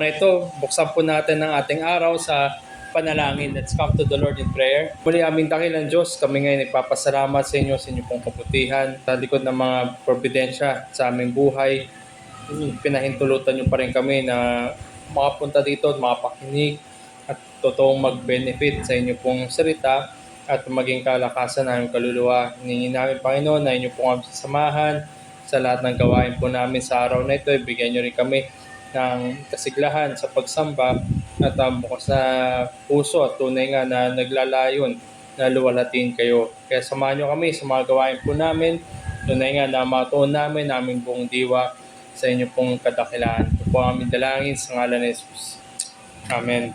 Ito, buksan po natin ang ating araw sa panalangin. Let's come to the Lord in prayer. Muli aming dakilang Diyos, kami ngayon nagpapasalamat sa inyong pong kabutihan sa likod ng mga providensya sa aming buhay. Pinahintulutan niyo pa rin kami na makapunta dito at makapakinig at totoong mag-benefit sa inyo pong salita at maging kalakasan ng aming kaluluwa. Hiningi namin, Panginoon, na inyo pong samahan sa lahat ng gawain po namin sa araw na ito. Ibigyan niyo rin kami ng kasiglahan sa pagsamba at bukas na puso at tunay nga na naglalayon na luwalhatiin kayo. Kaya samahan niyo kami sa mga gawain po namin. Tunay nga na matuon namin aming buong diwa sa inyo pong kadakilaan. Ito po ang aming dalangin sa ngalan ni Jesus. Amen.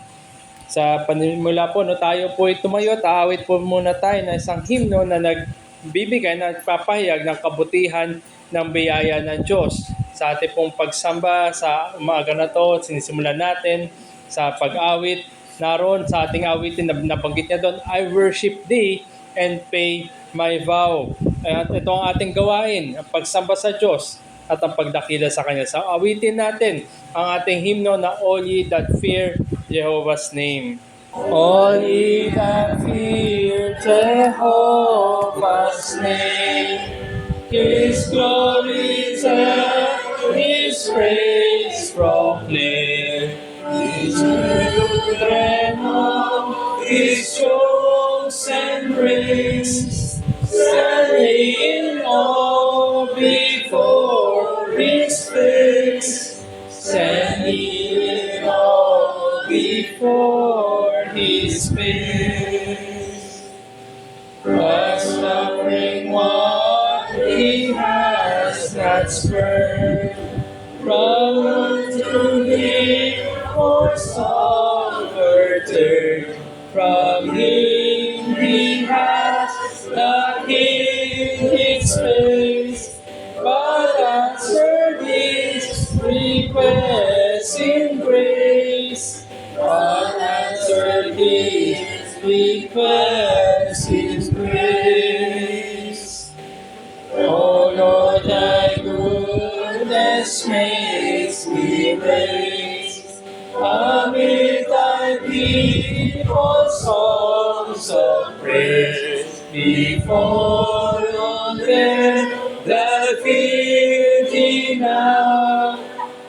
Sa panimula po, tayo po ay tumayo at aawit po muna tayo ng isang himno na nagbibigay, nagpapahayag ng kabutihan ng biyaya ng Diyos. Sa ating pong pagsamba sa umaga na to, sinisimulan natin sa pag-awit. Naroon sa ating awitin, nabanggit niya doon, I worship thee and pay my vow. At ito ang ating gawain, ang pagsamba sa Diyos at ang pagdakila sa Kanya. Sa awitin natin ang ating himno na All Ye That Fear Jehovah's Name. All ye that fear Jehovah's name, His glory tell, His praise proclaim. His children of His chosen race, standing in awe before His face, standing in awe before His face. The suffering one He has not spurred, from to Him for comforter. From Him He has not hid His face, but answered His request in grace. But answered His request in grace. O Lord, Thy goodness makes me praise amid Thy people's songs of praise. Before all them that fear Thee now,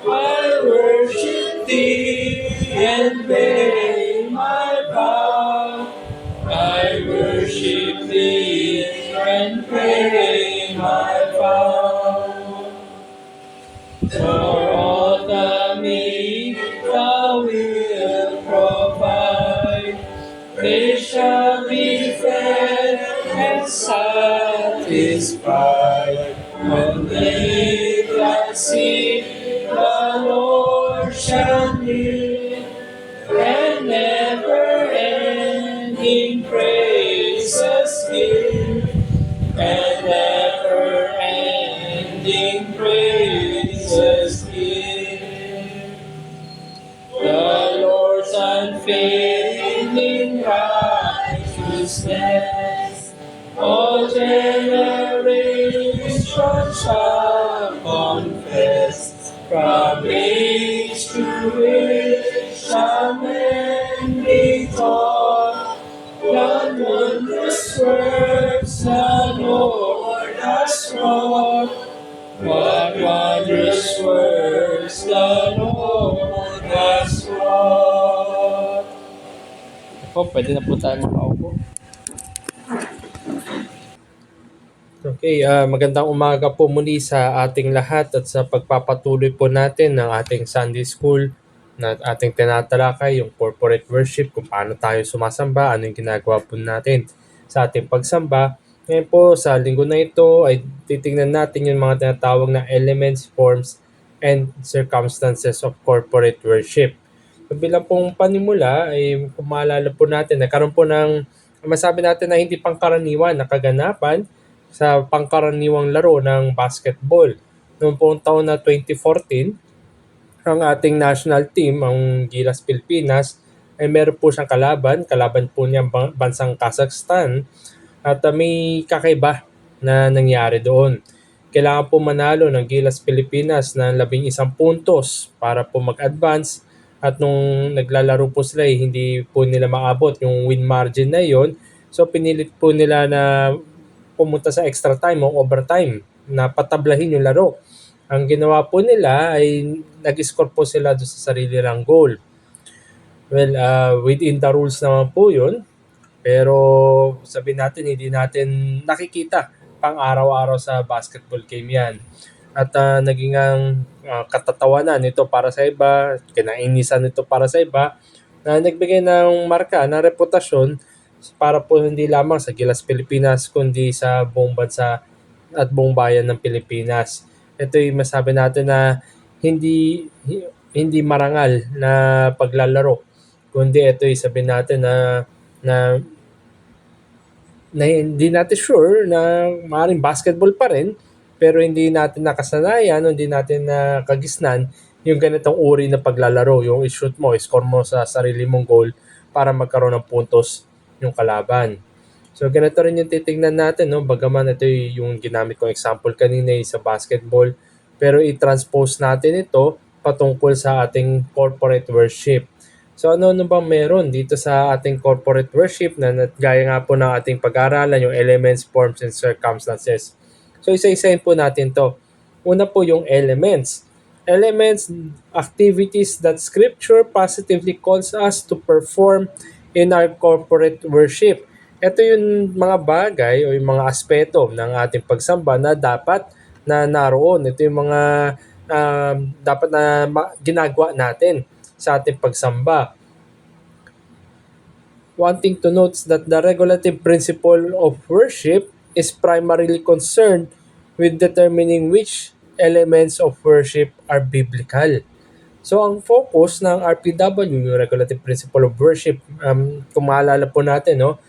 I worship Thee and pay my vow. I worship Thee and pay my vow. For all the meek Thou wilt provide, they shall be fed and satisfied. When they that seek the Lord shall live, and never-ending praises give, and never-ending praises give. The Lord's unfailing righteousness, all generations shall confess. From age to age shall men be taught the wondrous works the Lord has wrought. What wondrous works the Lord has wrought. Ako, pwede na po tayo makaupo. Okay, magandang umaga po muli sa ating lahat at sa pagpapatuloy po natin ng ating Sunday School na ating tinatalakay yung corporate worship, kung paano tayo sumasamba, ano yung ginagawa po natin sa ating pagsamba. Ngayon po sa linggo na ito ay titingnan natin yung mga tinatawag na elements, forms, and circumstances of corporate worship. So, bilang pong panimula ay kung maalala po natin, nagkaroon po ng masabi natin na hindi pangkaraniwan na kaganapan sa pangkaraniwang laro ng basketball. Noong pong taon na 2014, ang ating national team, ang Gilas Pilipinas, ay meron po siyang kalaban po niya bansang Kazakhstan, at may kakaiba na nangyari doon. Kailangan po manalo ng Gilas Pilipinas ng 11 puntos para po mag-advance At nung naglalaro po sila, hindi po nila maabot yung win margin na yon. So pinilit po nila na pumunta sa extra time o overtime na patablahin yung laro. Ang ginawa po nila ay nag-score po sila doon sa sarili nilang goal. Well, within the rules naman po yun. Pero sabihin natin, hindi natin nakikita pang araw-araw sa basketball game yan. At naging ang katatawanan nito para sa iba, kinainisan nito para sa iba, na nagbigay ng marka, ng reputasyon para po hindi lamang sa Gilas Pilipinas, kundi sa buong bansa at buong bayan ng Pilipinas. Ito yung masabi natin na hindi marangal na paglalaro, kundi ito yung sabihin natin na na hindi natin sure na maaaring basketball pa rin, pero hindi natin nakasanayan, hindi natin nakagisnan yung ganitong uri na paglalaro, yung i-shoot mo, i-score mo sa sarili mong goal para magkaroon ng puntos yung kalaban. So ganito rin yung titingnan natin, no? Bagaman ito yung ginamit kong example kanina sa basketball, pero i-transpose natin ito patungkol sa ating corporate worship. So ano bang meron dito sa ating corporate worship na gaya nga po ng ating pag-aaralan, yung elements, forms, and circumstances. So isa-isahin po natin to. Una po yung elements. Elements, activities that Scripture positively calls us to perform in our corporate worship. Ito yung mga bagay o yung mga aspeto ng ating pagsamba na dapat na naroon. Ito yung mga dapat na ginagawa natin sa ating pagsamba. One thing to note is that the regulative principle of worship is primarily concerned with determining which elements of worship are biblical. So ang focus ng RPW, yung regulative principle of worship, kung maalala po natin, no,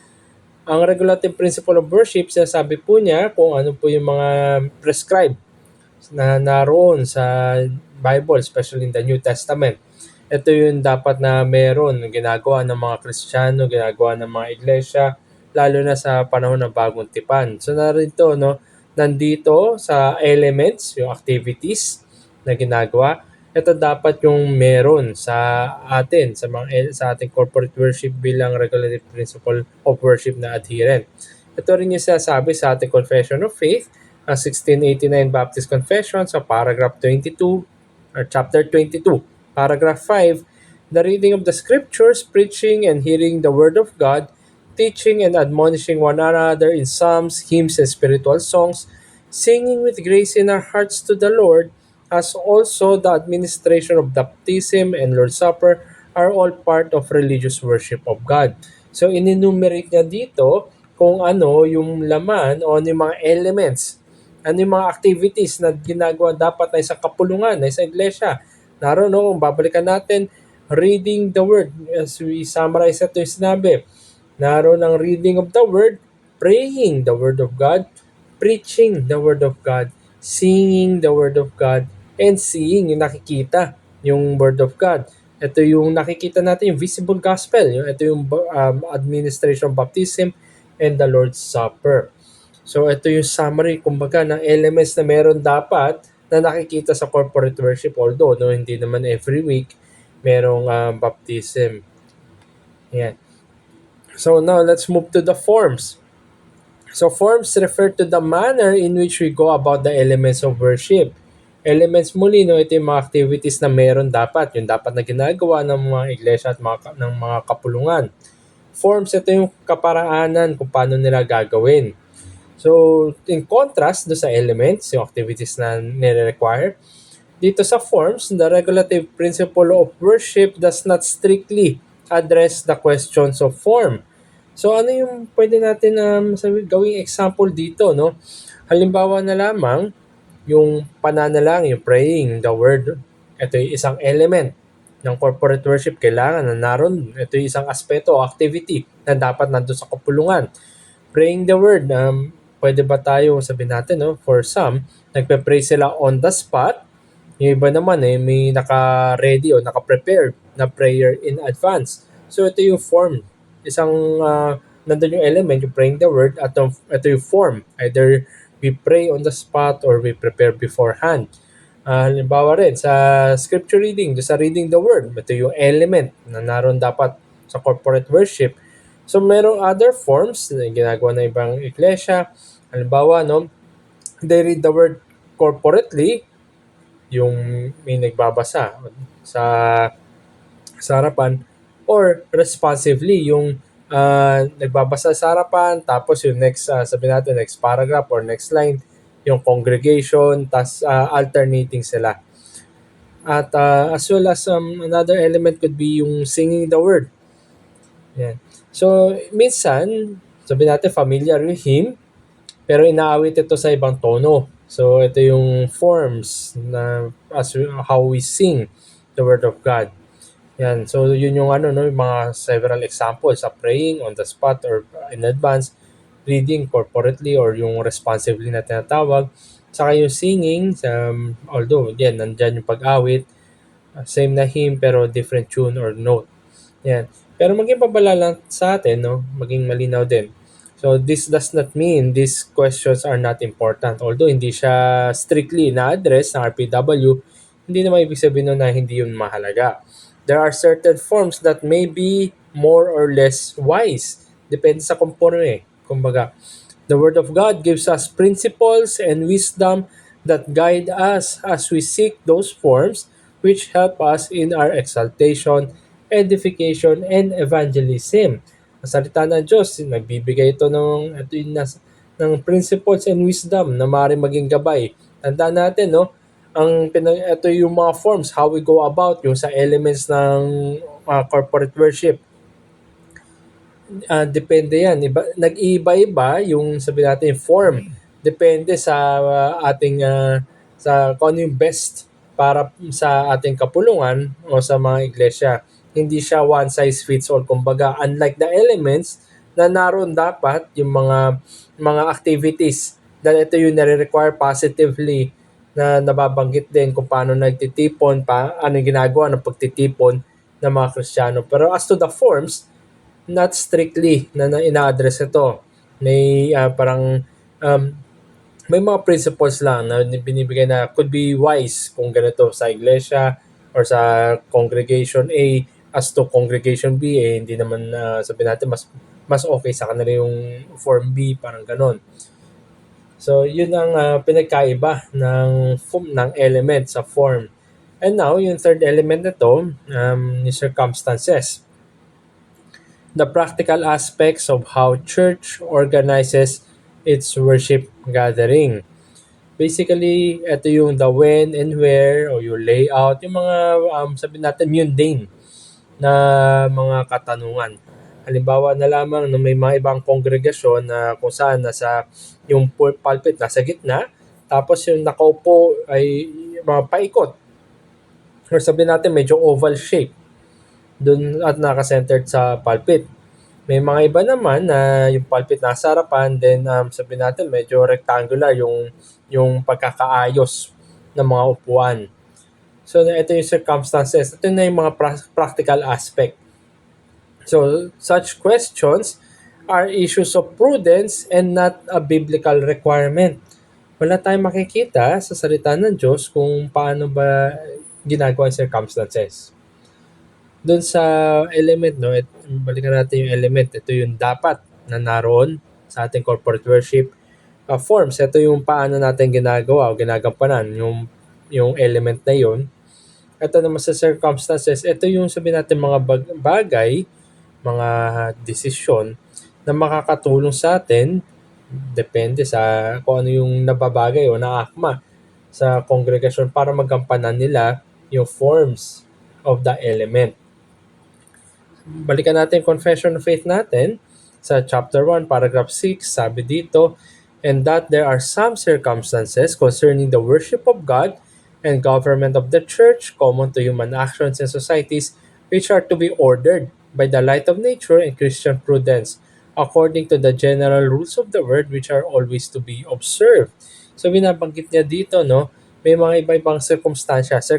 ang regulative principle of worship, sinasabi po niya kung ano po yung mga prescribed na naroon sa Bible, especially in the New Testament. Ito yung dapat na meron, ginagawa ng mga Kristiyano, ginagawa ng mga iglesia, lalo na sa panahon ng bagong tipan. So narito, no, nandito sa elements, yung activities na ginagawa, ito dapat yung meron sa atin, sa ating corporate worship bilang regulative principle of worship na adherent. Ito rin yung sinasabi sa ating Confession of Faith, ang 1689 Baptist Confession sa paragraph 22 or chapter 22, paragraph 5, the reading of the scriptures, preaching and hearing the word of God, teaching and admonishing one another in psalms, hymns, and spiritual songs, singing with grace in our hearts to the Lord, as also the administration of baptism and Lord's Supper are all part of religious worship of God. So, ininumerate niya dito kung ano yung laman o ano yung mga elements, ano yung mga activities na ginagawa dapat na isang kapulungan, na isang iglesia. Naroon, no, kung babalikan natin, reading the word. As we summarize ito yung sinabi, naroon ang reading of the word, praying the word of God, preaching the word of God, singing the word of God, and seeing, yung nakikita, yung word of God. Ito yung nakikita natin, yung visible gospel. Ito yung administration of baptism and the Lord's Supper. So ito yung summary, kumbaga, ng elements na meron dapat na nakikita sa corporate worship. Although, no, hindi naman every week merong baptism. Yan. So now, let's move to the forms. So forms refer to the manner in which we go about the elements of worship. Elements muli, no, ito yung mga activities na meron dapat. Yung dapat na ginagawa ng mga iglesia at ng mga kapulungan. Forms, ito yung kaparaanan kung paano nila gagawin. So, in contrast do sa elements, yung activities na nire-require, dito sa forms, the regulative principle of worship does not strictly address the questions of form. So, ano yung pwede natin gawing example dito, no? Halimbawa na lamang, yung pananalangin, yung praying the word, ito yung isang element ng corporate worship. Kailangan na naroon, ito yung isang aspeto o activity na dapat nandun sa kapulungan. Praying the word, pwede ba tayo, sabihin natin, no, for some, nagpe-pray sila on the spot. Yung iba naman, may naka-ready o naka-prepared na prayer in advance. So, ito yung form. Isang, nandun yung element, yung praying the word, at ito yung form. Either we pray on the spot or we prepare beforehand. Halimbawa rin sa scripture reading, sa reading the word, ito yung element na naroon dapat sa corporate worship. So merong other forms na ginagawa ng ibang iglesia. Halimbawa, no, they read the word corporately, yung may nagbabasa sa harapan, or responsively, yung nagbabasa sa harapan, tapos yung next, sabi natin, next paragraph or next line, yung congregation, tas alternating sila. At as well as another element could be yung singing the word. Yan. So, minsan, sabi natin familiar yung hymn, pero inaawit ito sa ibang tono. So, ito yung forms na how we sing the word of God. Yan. So, yun yung no, yung mga several examples sa praying on the spot or in advance, reading corporately or yung responsively na tinatawag. Saka yung singing, although, yan, nandyan yung pag-awit, same na hymn pero different tune or note. Yan. Pero maging pabala lang sa atin, no? Maging malinaw din. So this does not mean these questions are not important. Although hindi siya strictly na-address ng RPW, hindi naman ibig sabihin nun na hindi yun mahalaga. There are certain forms that may be more or less wise. Depende sa komporme. Kumbaga, the Word of God gives us principles and wisdom that guide us as we seek those forms which help us in our exaltation, edification, and evangelism. Ang salita ng Diyos, nagbibigay ng principles and wisdom na maaaring maging gabay. Tandaan natin, no? Ito yung mga forms, how we go about, yung sa elements ng corporate worship. Depende yan. Nag-iiba-iba yung sabi natin form. Depende sa ating sa kung ano yung best para sa ating kapulungan o sa mga iglesia. Hindi siya one size fits all. Kumbaga, unlike the elements na naroon dapat yung mga activities dahil ito yung nare-require positively na nababanggit din kung paano nagtitipon, ano yung ginagawa ng pagtitipon ng mga Kristiyano. Pero as to the forms, not strictly na ina-address ito. May parang may mga principles lang na binibigay na could be wise kung ganito sa iglesia or sa congregation A as to congregation B hindi naman sabi natin mas okay sa kanila yung form B, parang ganon. So yun ang pinagkaiba ng element sa form. And now yung third element nito, yung circumstances. The practical aspects of how church organizes its worship gathering. Basically, ito yung the when and where o yung layout, yung mga sabi natin mundane na mga katanungan. Halimbawa na lamang na may mga ibang kongregasyon na kung saan nasa yung pulpit nasa gitna, tapos yung nakaupo ay mga paikot. Or sabi natin medyo oval shape dun at naka-centered sa pulpit. May mga iba naman na yung pulpit nasa harapan, then sabi natin medyo rectangular yung pagkakaayos ng mga upuan. So ito yung circumstances. Ito na yung mga practical aspect. So such questions are issues of prudence and not a biblical requirement. Wala tayong makikita sa salita ng Diyos kung paano ba ginagawa yung circumstances. Doon sa element, no, balikan natin yung element. Ito yung dapat na naroon sa ating corporate worship forms. Ito yung paano natin ginagawa o ginagampanan yung element na yun. Ito naman sa circumstances, ito yung sabi natin mga bagay, mga desisyon na makakatulong sa atin depende sa kung ano yung nababagay o naakma sa congregation para magampanan nila yung forms of the element. Balikan natin confession of faith natin sa chapter 1 paragraph 6, sabi dito, and that there are some circumstances concerning the worship of God and government of the church common to human actions and societies which are to be ordered by the light of nature and Christian prudence according to the general rules of the word which are always to be observed. So binabanggit niya dito, no, may mga iba-ibang circumstances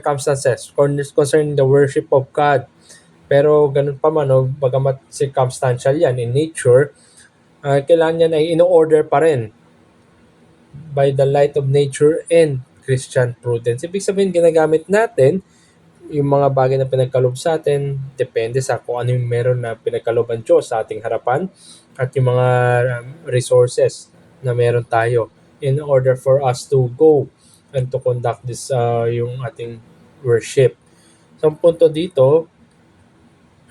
concerning the worship of God. Pero ganun pa man, no, bagamat circumstantial yan in nature, kailangan yan ay in-order pa rin by the light of nature and Christian prudence. Ibig sabihin, ginagamit natin yung mga bagay na pinagkaloob sa atin, depende sa kung ano yung meron na pinagkaloob ang Diyos sa ating harapan at yung mga resources na meron tayo in order for us to go and to conduct this yung ating worship. So, ang punto dito,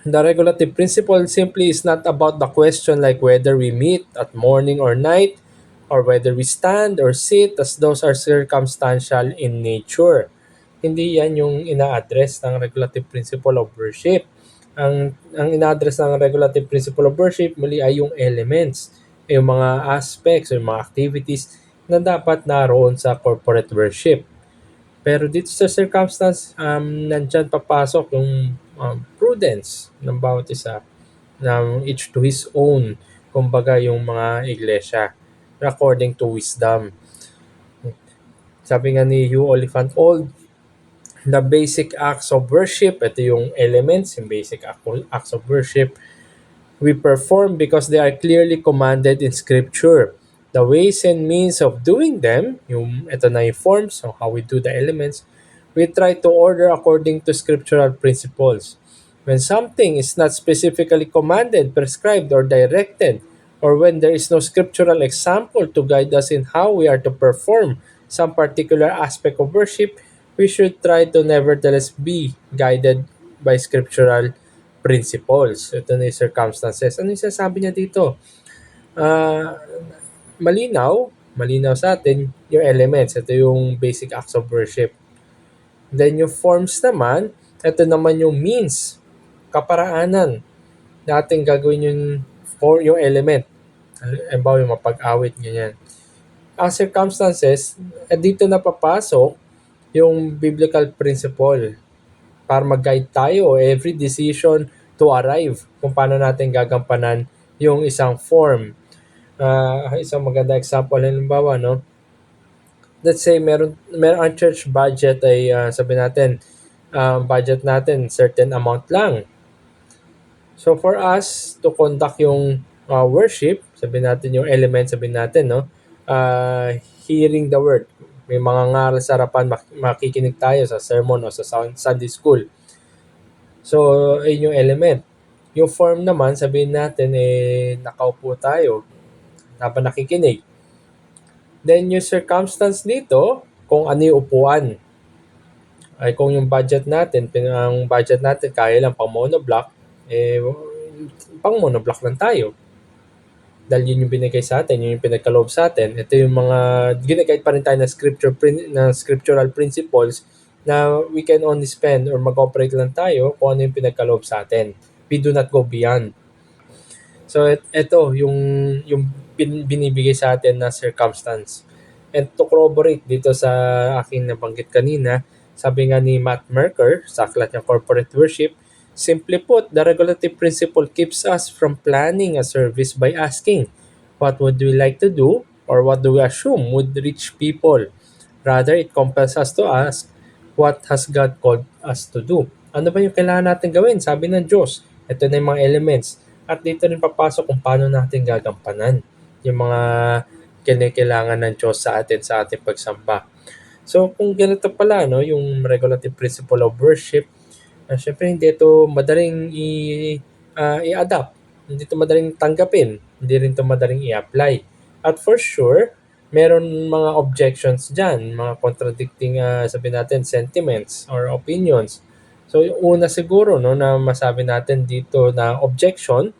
the regulative principle simply is not about the question like whether we meet at morning or night or whether we stand or sit, as those are circumstantial in nature. Hindi yan yung ina-address ng regulative principle of worship. Ang ina-address ng regulative principle of worship muli ay yung elements, yung mga aspects, yung mga activities na dapat naroon sa corporate worship. Pero dito sa circumstance, nandyan papasok yung prudence ng bawat isa, ng each to his own, kumbaga yung mga iglesia, according to wisdom. Sabi nga ni Hugh Oliphant Old, the basic acts of worship, ito yung elements, yung basic acts of worship, we perform because they are clearly commanded in Scripture. The ways and means of doing them, ito na yung forms, so how we do the elements, we try to order according to scriptural principles. When something is not specifically commanded, prescribed, or directed, or when there is no scriptural example to guide us in how we are to perform some particular aspect of worship, we should try to nevertheless be guided by scriptural principles. Ito na yung circumstances. Ano yung sasabi niya dito? Malinaw sa atin yung elements. Ito yung basic acts of worship. Then yung forms naman, ito naman yung means, kaparaanan na ating gagawin yung element. Halimbawa yung mapag-awit, ganyan. Ang circumstances, dito na papasok yung biblical principle para mag-guide tayo every decision to arrive kung paano natin gagampanan yung isang form. Isang maganda example, halimbawa, no? Let's say meron ang church budget ay sabi natin, budget natin certain amount lang. So for us to conduct yung worship, sabi natin yung element, sabi natin, no? Hearing the word. May mga ngaral sa harapan, makikinig tayo sa sermon o sa Sunday school. So, ayun yung element. Yung form naman, sabihin natin, nakaupo tayo habang nakikinig. Then, yung circumstance dito, kung ano yung upuan. Ay kung yung budget natin, ang budget natin kaya lang pang monoblock, pang monoblock lang tayo. Dahil yun yung binigay sa atin, yun yung pinagkaloob sa atin. Ito yung mga, ginagayad pa rin tayo ng scriptural principles na we can only spend or mag-operate lang tayo kung ano yung pinagkaloob sa atin. We do not go beyond. So, ito yung binibigay sa atin na circumstance. And to corroborate dito sa aking nabanggit kanina, sabi nga ni Matt Merker sa aklat ng Corporate Worship, simply put, the regulative principle keeps us from planning a service by asking, what would we like to do or what do we assume would reach people? Rather, it compels us to ask, what has God called us to do? Ano ba yung kailangan natin gawin? Sabi ng Diyos, ito na yung mga elements. At dito rin papasok kung paano natin gagampanan yung mga kailangan ng Diyos sa atin sa ating pagsamba. So, kung ganito pala, no, yung regulative principle of worship, syempre hindi ito madaling i-adapt, hindi ito madaling tanggapin, hindi rin ito madaling i-apply. At for sure, meron mga objections dyan, mga contradicting, sabi natin, sentiments or opinions. So, yung una siguro, no, na masabi natin dito na objection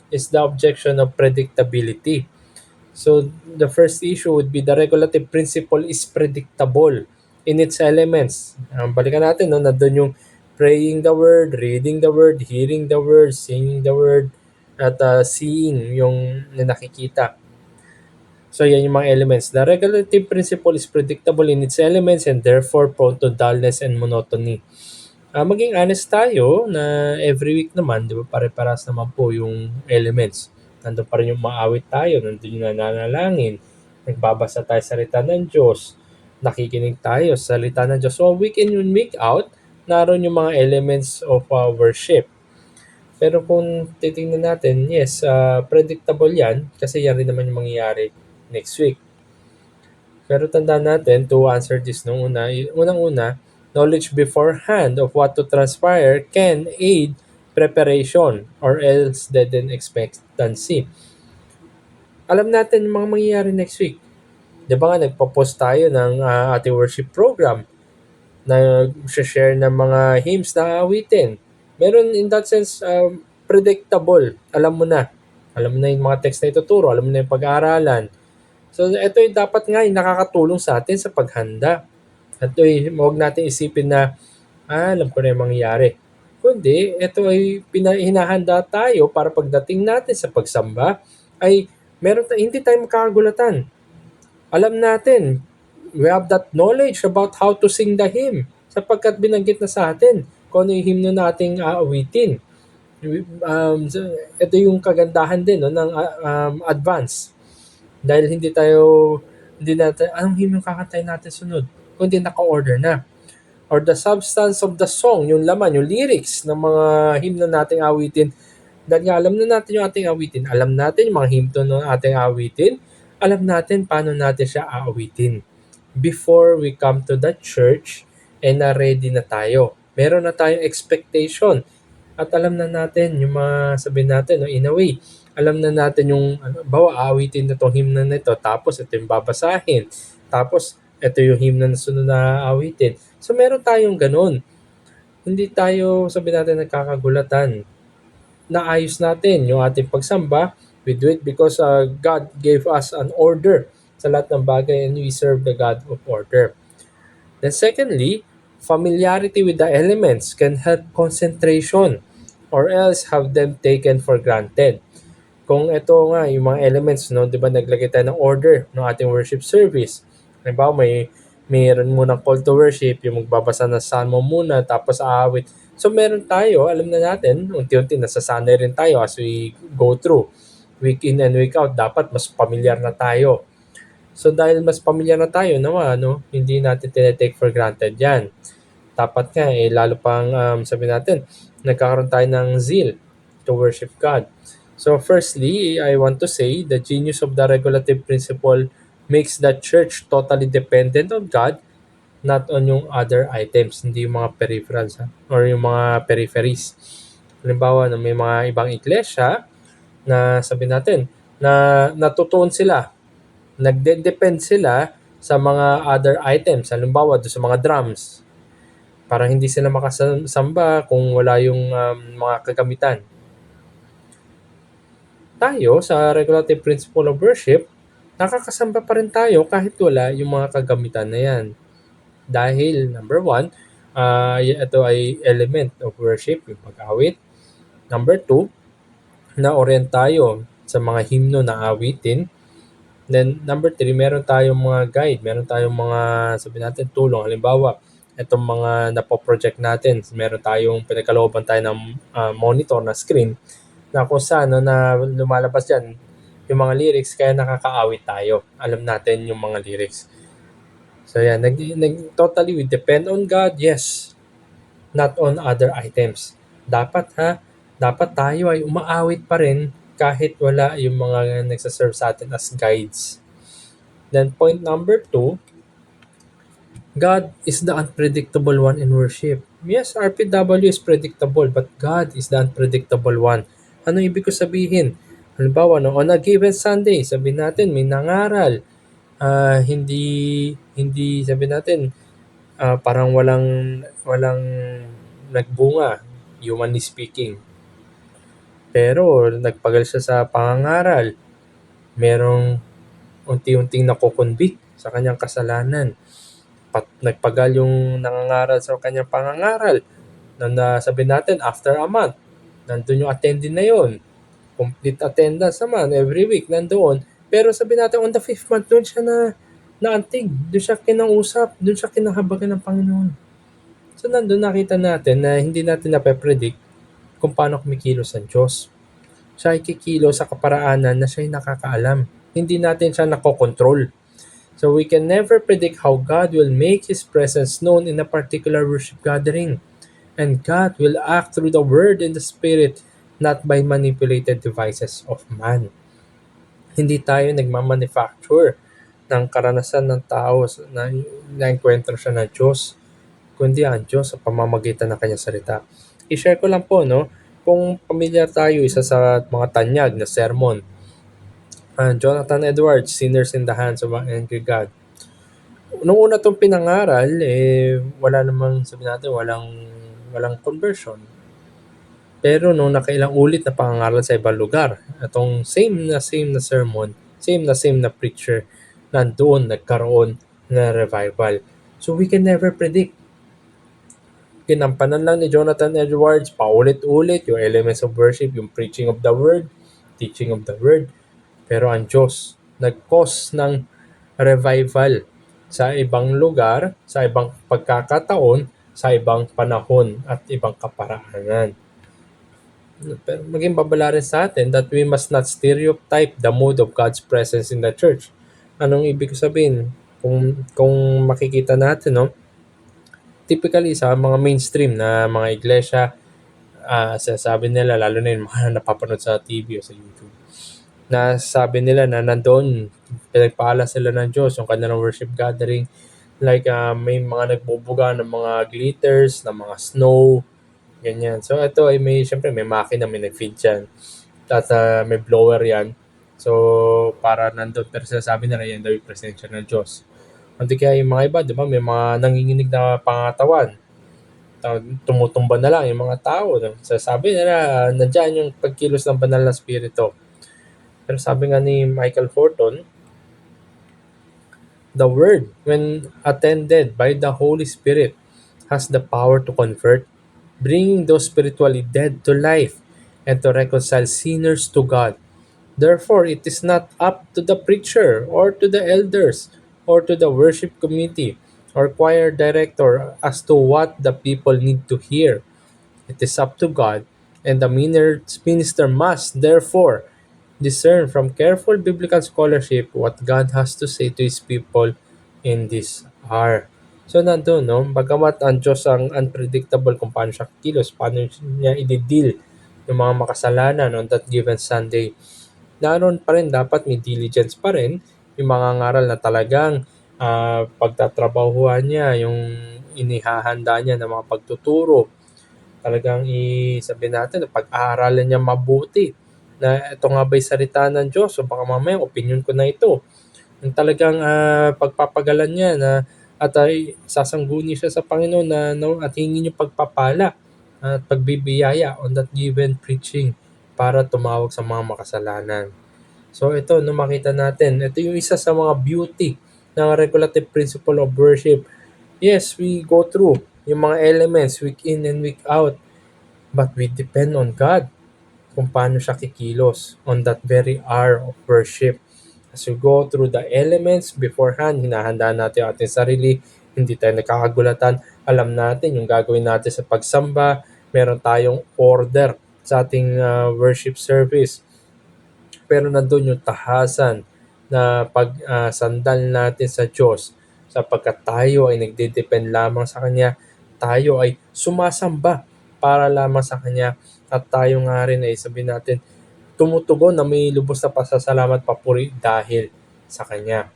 is the objection of predictability. So, the first issue would be the regulative principle is predictable in its elements. Balikan natin, no, nandun yung praying the word, reading the word, hearing the word, singing the word, at seeing yung nakikita. So, yan yung mga elements. The regulative principle is predictable in its elements and therefore prone to dullness and monotony. Maging honest tayo na every week naman, di ba, pare-paras naman po yung elements. Nandun pa rin yung maawit tayo, nandun yung nananalangin, nagbabasa tayo sa salita ng Diyos, nakikinig tayo sa salita ng Diyos. So, week in and week out, naroon yung mga elements of worship. Pero kung titingnan natin, yes, predictable yan kasi yan rin naman yung mangyayari next week. Pero tandaan natin to answer this nung unang-una, knowledge beforehand of what to transpire can aid preparation or else dead in expectancy. Alam natin yung mga mangyayari next week. Di ba nga nagpo-post tayo ng ating worship program na share ng mga hymns na awitin. Meron in that sense, predictable. Alam mo na. Alam mo na yung mga text na ituturo. Alam mo na yung pag-aaralan. So ito yung dapat nga yung nakakatulong sa atin sa paghanda. At huwag natin isipin na, alam ko na yung mangyayari. Kundi, ito ay hinahanda tayo para pagdating natin sa pagsamba, ay hindi tayo makakagulatan. Alam natin, we have that knowledge about how to sing the hymn sapagkat binanggit na sa atin kung ano yung hymno nating aawitin. So, ito yung kagandahan din no, ng advance. Dahil hindi natin, anong hymn yung kakantayin natin sunod? Kundi naka-order na. Or the substance of the song, yung laman, yung lyrics ng mga hymno nating awitin. Dahil nga alam na natin yung ating awitin, alam natin yung mga hymno ng ating awitin, alam natin paano natin siya aawitin. Before we come to the church, ready na tayo. Meron na tayong expectation. At alam na natin yung mga sabihin natin, no, in a way, alam na natin yung, aawitin na itong hymno na ito, tapos ito yung babasahin, tapos ito yung hymno na sunod na aawitin. So meron tayong ganun. Hindi tayo, sabihin natin, nagkakagulatan. Naayos natin yung ating pagsamba. We do it because God gave us an order sa lahat ng bagay and we serve the God of order. Then secondly, familiarity with the elements can help concentration or else have them taken for granted. Kung ito nga, yung mga elements, no, di ba naglagay tayo ng order ng ating worship service. Halimbawa, mayroon munang call to worship, yung magbabasa ng salmo muna, tapos aawit. So meron tayo, alam na natin, unti-unti nasasanay rin tayo as we go through. Week in and week out, dapat mas familiar na tayo. So dahil mas familiar na tayo, hindi natin tinetake for granted yan. Dapat nga, lalo pang sabi natin, nagkakaroon tayo ng zeal to worship God. So firstly, I want to say the genius of the regulative principle makes the church totally dependent on God, not on yung other items, hindi yung mga peripherals or yung mga peripheries. Halimbawa, may mga ibang iglesia na sabi natin na natutuon sila, nagde-depend sila sa mga other items, halimbawa doon sa mga drums. Para hindi sila makasamba kung wala yung mga kagamitan. Tayo sa regulative principle of worship, nakakasamba pa rin tayo kahit wala yung mga kagamitan na yan. Dahil number one, ito ay element of worship, yung pag-awit. Number two, na-orient tayo sa mga hymno na awitin. Then number three, meron tayong mga guide, meron tayong mga sabi natin tulong. Halimbawa, itong mga napoproject natin, meron tayong pinagkalooban tayo ng monitor na screen na kung saan na lumalabas dyan yung mga lyrics kaya nakakaawit tayo. Alam natin yung mga lyrics. So yan, totally we depend on God, yes. Not on other items. Dapat tayo ay umaawit pa rin kahit wala yung mga nagsaserve sa atin as guides. Then point number 2, God is the unpredictable one in worship. Yes, RPW is predictable, but God is the unpredictable one. Ano ibig ko sabihin? Halimbawa, on a given Sunday, sabihin natin may nangaral. Hindi sabihin natin parang walang nagbunga, humanly speaking. Pero nagpagal siya sa pangangaral. Merong unti-unting nakokonvict sa kanyang kasalanan. Nagpagal yung nangangaral sa kanyang pangangaral. Sabi natin, after a month, nandun yung attendee na yon. Complete attendance naman, every week, nandoon. Pero sabi natin, on the 5th month, doon siya naantig. Doon siya kinausap. Doon siya kinahabagan ng Panginoon. So nandun nakita natin na hindi natin nape-predict kung paano kumikilos ang Diyos. Siya ay kikilos sa kaparaanan na siya ay nakakaalam. Hindi natin siya nakokontrol. So we can never predict how God will make His presence known in a particular worship gathering. And God will act through the Word and the Spirit, not by manipulated devices of man. Hindi tayo nagmamanufacture ng karanasan ng tao na na-encuentro siya ng Diyos, kundi ang Diyos sa pamamagitan ng kanyang salita. I-share ko lang po, no, kung pamilyar tayo, isa sa mga tanyag na sermon, Jonathan Edwards, Sinners in the Hands of an Angry God. Nung una itong pinangaral, wala namang, sabi natin, walang conversion. Pero nung nakailang ulit na pangangaral sa ibang lugar, itong same na sermon, same na preacher, nandoon nagkaroon na revival. So we can never predict. Ginampanan lang ni Jonathan Edwards, paulit-ulit, yung elements of worship, yung preaching of the word, teaching of the word. Pero ang Diyos, nag-cause ng revival sa ibang lugar, sa ibang pagkakataon, sa ibang panahon at ibang kaparaanan. Pero maging babala rin sa atin that we must not stereotype the mood of God's presence in the church. Anong ibig sabihin? Kung makikita natin, no, typically sa mga mainstream na mga iglesia, sasabi nila, lalo na yung mga napapanood sa TV o sa YouTube, na sabi nila na nandoon, pinagpala sila ng Diyos, yung kanilang worship gathering, like may mga nagbubuga ng mga glitters, ng mga snow, ganyan. So ito ay syempre may makina, may nag-feed dyan, at may blower yan. So para nandoon, pero sasabi nila yan daw yung presensya ng Diyos. Hindi kaya yung mga iba, di ba, may mga nanginginig na pangatawan, tumutumba na lang yung mga tao. Sasabi nila, nandyan yung pagkilos ng banal na spirito. Pero sabi nga ni Michael Horton, the word, when attended by the Holy Spirit, has the power to convert, bringing those spiritually dead to life and to reconcile sinners to God. Therefore, it is not up to the preacher or to the elders or to the worship committee or choir director as to what the people need to hear. It is up to God, and the minister must, therefore, discern from careful biblical scholarship what God has to say to His people in this hour. So nandun, no? Bagamat ang Diyos ang unpredictable kung paano siya kilos, paano niya i-deal yung mga makasalanan on that given Sunday, naroon pa rin dapat may diligence pa rin yung mga ngaral na talagang pagtatrabahuan niya, yung inihahanda niya ng mga pagtuturo. Talagang sabihin natin, pag-aaralan niya mabuti na ito nga ba'y salita ng Diyos o baka mamaya opinion ko na ito. Yung talagang pagpapagalan niya na at sasangguni siya sa Panginoon at hingin yung pagpapala at pagbibiyaya on that given preaching para tumawag sa mga makasalanan. So ito, no, makita natin, ito yung isa sa mga beauty ng regulative principle of worship. Yes, we go through yung mga elements week in and week out, but we depend on God kung paano siya kikilos on that very hour of worship. As we go through the elements beforehand, hinahanda natin ang ating sarili, hindi tayo nakakagulatan, alam natin yung gagawin natin sa pagsamba, meron tayong order sa ating worship service. Pero nandun yung tahasan na pagsandal natin sa Diyos, sapagkat tayo ay nagdidepend lamang sa Kanya, tayo ay sumasamba para lamang sa Kanya, at tayo nga rin ay sabihin natin, tumutugon na may lubos na pasasalamat papuri dahil sa Kanya.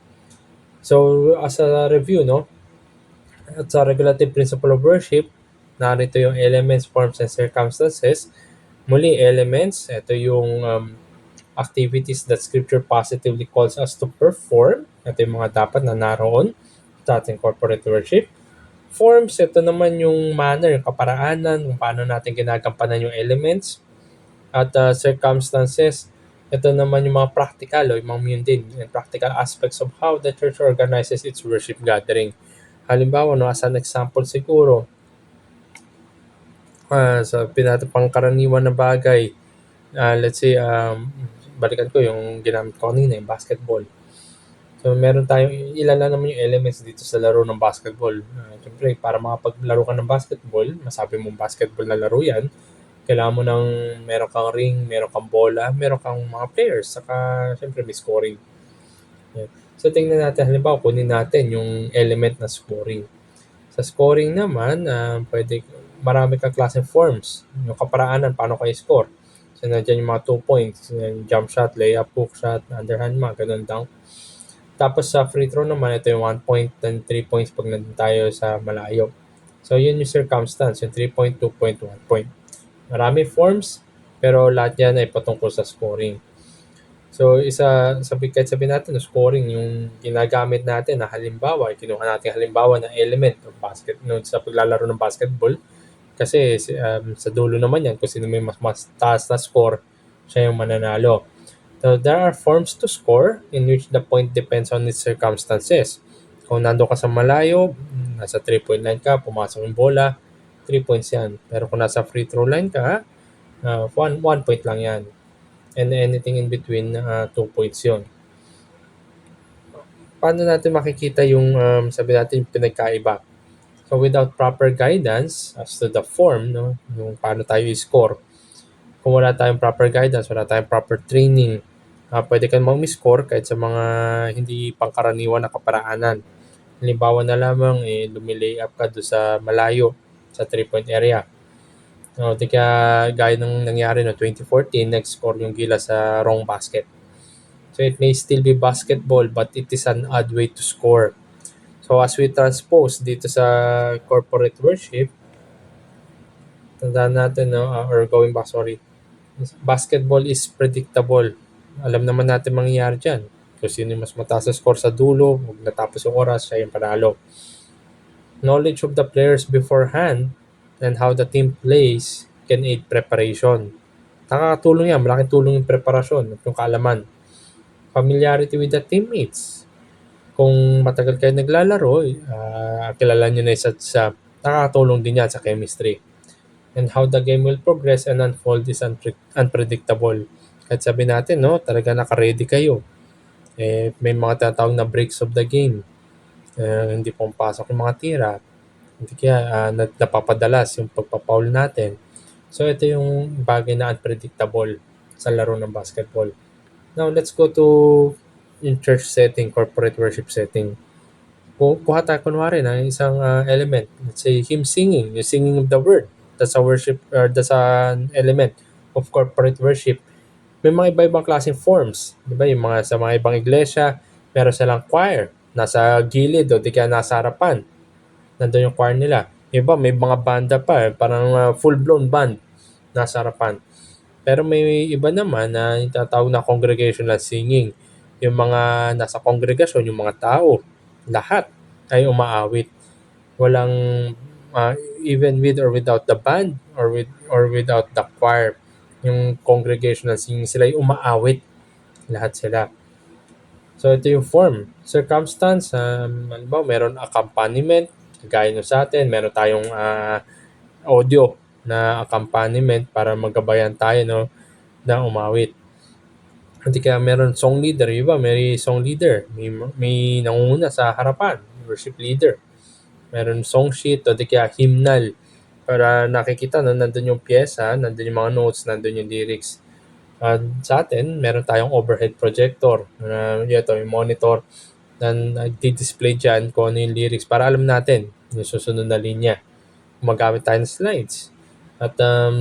So as a review, no, at sa regulative principle of worship, narito yung elements, forms, and circumstances. Muli, elements, ito yung activities that Scripture positively calls us to perform. Ito yung mga dapat na naroon sa ating corporate worship. Forms, ito naman yung manner, yung kaparaanan, kung paano natin ginagampanan yung elements. At circumstances, ito naman yung mga practical o yung mga mundane and practical aspects of how the church organizes its worship gathering. Halimbawa, no, as an example siguro, sa pangkaraniwan na bagay, let's say, balikan ko yung ginamit ko kanina, yung basketball. So, meron tayong, ilan lang naman yung elements dito sa laro ng basketball. Siyempre, para makapaglaro ka ng basketball, masabi mong basketball na laro yan, kailangan mo meron kang ring, meron kang bola, meron kang mga players, saka siyempre may scoring. Yeah. So, tingnan natin, halimbawa, kunin natin yung element na scoring. Sa scoring naman, marami kang klaseng forms. Yung kaparaanan, paano kayo score. So, nandiyan yung mga 2 points, yung jump shot, layup, hook shot, underhand mark, ganun dunk. Tapos sa free throw naman, ito yung 1 point and 3 points pag nandun tayo sa malayo. So yun yung circumstance, yung 3 point, 2 point, 1 point. Marami forms, pero lahat yan ay patungkol sa scoring. So kahit sabihin natin na scoring yung ginagamit natin na halimbawa, kinuha natin halimbawa na element of sa paglalaro ng basketball. Kasi sa dulo naman yan, kung sino may mas taas na score, siya yung mananalo. So there are forms to score in which the point depends on its circumstances. Kung nando ka sa malayo, nasa 3-point line ka, pumasok yung bola, 3 points yan. Pero kung nasa free throw line ka, 1 point lang yan. And anything in between, 2 points yun. Paano natin makikita yung, sabi natin, pinagkaiba? So without proper guidance as to the form, no, yung paano tayo i-score, kung wala tayong proper guidance, wala tayong proper training, pwede kang mag-score kahit sa mga hindi pangkaraniwan na kaparaanan. Halimbawa na lamang, lumilay up ka doon sa malayo, sa 3-point area. O, di kaya gaya ng nangyari no 2014, nag-score yung Gilas sa wrong basket. So it may still be basketball, but it is an odd way to score. So as we transpose dito sa corporate worship, tandaan natin, no, or going back, sorry, basketball is predictable. Alam naman natin mangyayari dyan. Kung sino yung mas mataas na score sa dulo, huwag natapos yung oras, siya yung panalo. Knowledge of the players beforehand and how the team plays can aid preparation. Nakakatulong yan, malaking tulong yung preparasyon at yung kaalaman. Familiarity with the teammates. Kung matagal kayo naglalaro, kilala nyo na isa't isa, nakakatulong din yan sa chemistry. And how the game will progress and unfold is unpredictable. Kahit sabi natin, no, talaga naka-ready kayo. May mga tinatawag na breaks of the game. Hindi pumapasok yung mga tira. Hindi kaya napapadalas yung pagpapaul natin. So ito yung bagay na unpredictable sa laro ng basketball. Now let's go to yung church setting, corporate worship setting. Kuha tayo kunwari ng isang element. Let's say hymn singing, yung singing of the word. That's a worship, or that's an element of corporate worship. May mga iba-ibang klaseng forms. Di ba? Yung sa mga ibang iglesia, meron silang choir. Nasa gilid o di kaya nasa harapan. Nandun yung choir nila. Iba, may mga banda pa. Parang full-blown band nasa harapan. Pero may iba naman na yung tatawag na congregational singing. Yung mga nasa kongregasyon, yung mga tao, lahat ay umaawit. Walang even with or without the band or without the choir. Yung congregational singing, sila ay umaawit. Lahat sila. So ito yung form. Circumstance, halimbawa meron accompaniment, gaya nyo sa atin, meron tayong audio na accompaniment para magabayan tayo, no, na umawit. Hindi kaya meron song leader, iba may song leader, may nangunguna sa harapan, worship leader. Meron song sheet o di kaya hymnal para nakikita na nandun yung pyesa, nandun yung mga notes, nandun yung lyrics. Sa atin, meron tayong overhead projector na ito, yung monitor na nagdi-display dyan kung ano yung lyrics para alam natin yung susunod na linya. Magamit tayo ng slides. At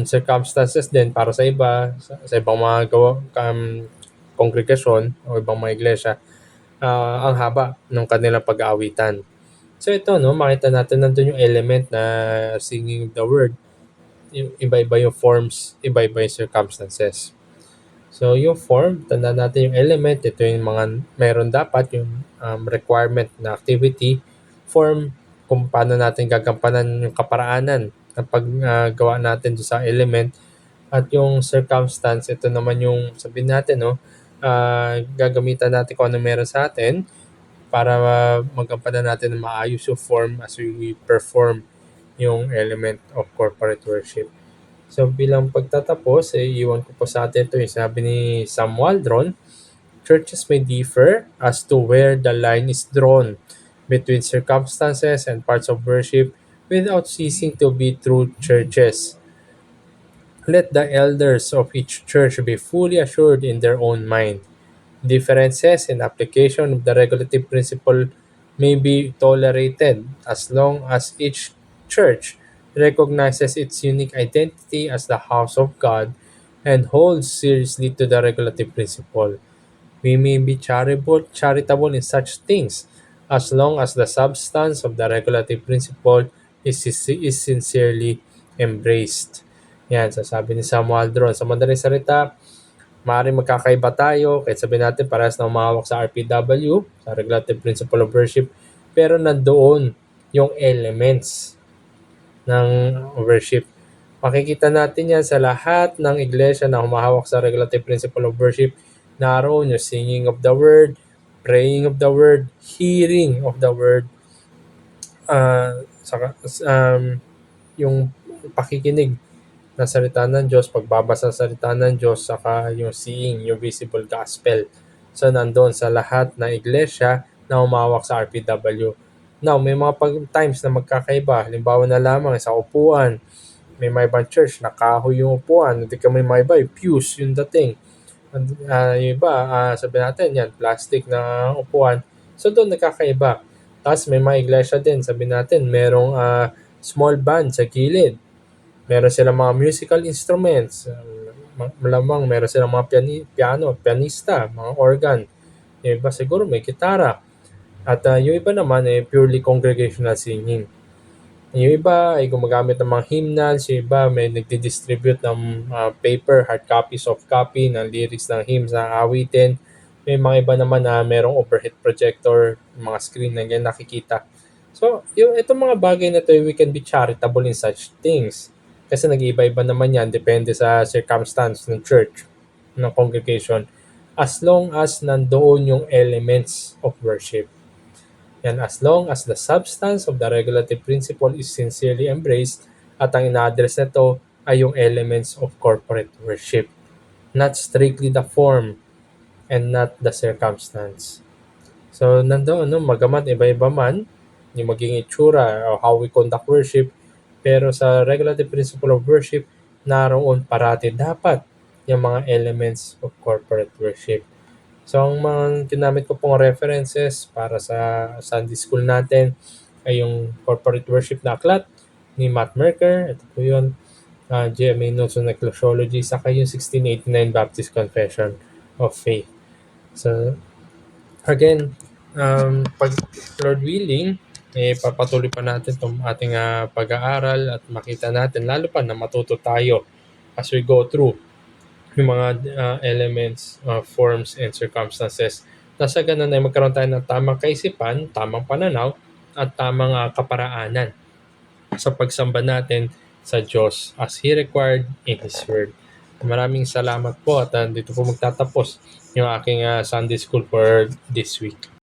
circumstances din para sa iba, sa ibang mga kongregasyon o ibang mga iglesia, ang haba ng kanilang pag-aawitan. So ito, no, makita natin nandun yung element na singing the word. Iba-iba yung forms, iba-iba yung circumstances. So yung form, tanda natin yung element, ito yung mga meron dapat, yung requirement na activity. Form, kung paano natin gagampanan yung kaparaanan ng paggawa natin sa element. At yung circumstance, ito naman yung sabihin natin, no, gagamitan natin kung ano meron sa atin para magampanan natin na maayos yung form as we perform yung element of corporate worship. So bilang pagtatapos, iwan ko po sa atin ito yung sabi ni Sam Waldron, churches may differ as to where the line is drawn between circumstances and parts of worship without ceasing to be true churches. Let the elders of each church be fully assured in their own mind. Differences in application of the regulative principle may be tolerated as long as each church recognizes its unique identity as the house of God and holds seriously to the regulative principle. we may be charitable in such things, as long as the substance of the regulative principle is sincerely embraced. Yan, sasabi ni Sam Waldron. Sa madaling salita, maaaring magkakaiba tayo, kahit sabihin natin parehas na umahawak sa RPW, sa Regulative Principle of Worship, pero nandoon yung elements ng worship. Makikita natin yan sa lahat ng iglesia na humahawak sa Regulative Principle of Worship. Naroon yung singing of the word, praying of the word, hearing of the word, saka, yung pakikinig ng salita ng Diyos, pagbabasa ng salita ng Diyos, saka yung seeing, yung visible gospel. So, nandun sa lahat ng iglesia na umawak sa RPW. Now, may mga times na magkakaiba. Halimbawa na lamang sa upuan, may mga ibang church, nakahoy yung upuan. Hindi ka may mga iba, pews yung dating. Yung iba, sabihin natin, yan, plastic na upuan. So, doon nagkakaiba. Tapos, may mga iglesia din, sabihin natin, merong small band sa gilid. Meron silang mga musical instruments. Malamang meron silang mga pianista, mga organ. Yung iba siguro may gitara. At yung iba naman ay purely congregational singing. Yung iba ay gumagamit ng mga hymnals, yung iba may nagdi-distribute ng paper, hard copy, soft copy ng lyrics ng hymns na awitin. May mga iba naman na merong overhead projector, mga screen na yan nakikita. So, itong mga bagay na to, we can be charitable in such things. Kasi nag-iiba-iba naman yan, depende sa circumstance ng church, ng congregation. As long as nandoon yung elements of worship. And as long as the substance of the regulative principle is sincerely embraced at ang ina-address nito ay yung elements of corporate worship. Not strictly the form and not the circumstance. So, nandoon, magamat iba-iba man yung maging itsura o how we conduct worship, pero sa regulative principle of worship, naroon parati dapat yung mga elements of corporate worship. So, ang mga ginamit ko pong references para sa Sunday School natin ay yung corporate worship na aklat ni Matt Merker. Ito po yun. GMA Notes on Ecclesiology. Saka yung 1689 Baptist Confession of Faith. So, again, pag Lord willing, papatuloy pa natin itong ating pag-aaral at makita natin, lalo pa na matuto tayo as we go through yung mga elements, forms, and circumstances. Nasa ganun ay magkaroon tayo ng tamang kaisipan, tamang pananaw, at tamang kaparaanan sa pagsamba natin sa Diyos as He required in His Word. Maraming salamat po at dito po magtatapos yung aking Sunday School for this week.